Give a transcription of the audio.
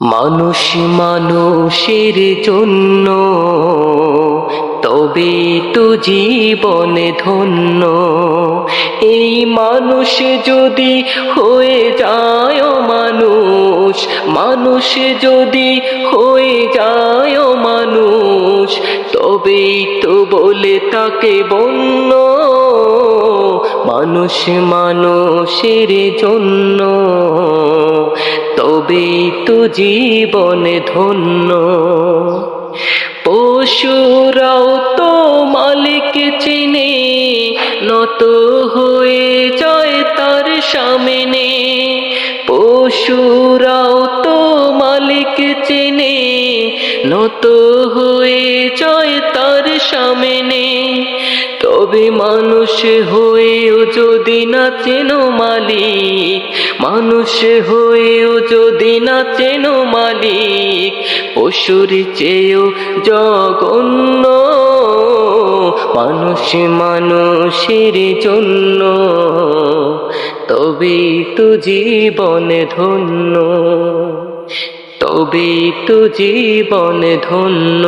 মানুষ মানুষের জন্য, তবে তো জীবন ধন্য। এই মানুষ যদি হয়ে যায় মানুষ, মানুষ যদি হয়ে যায় মানুষ, তবেই তো বলে তাকে বন্য। মানুষ মানুষের জন্য, তবেই তো জীবন ধন্য। পশুরাও তো মালিক চিনে, নত হয়ে যায় তার সামনে। পশুরাও তো মালিক চিনে, নত হয়ে যায় তার সামনে। তবে মানুষ হয়েও যদি না চেনো মালিক, মানুষ হয়েও যদি না চেনো মালিক, পশুর চেয়েও জঘন্য। মানুষ মানুষের জন্য, তবেই তো জীবন ধন্য, তবেই তো জীবন ধন্য।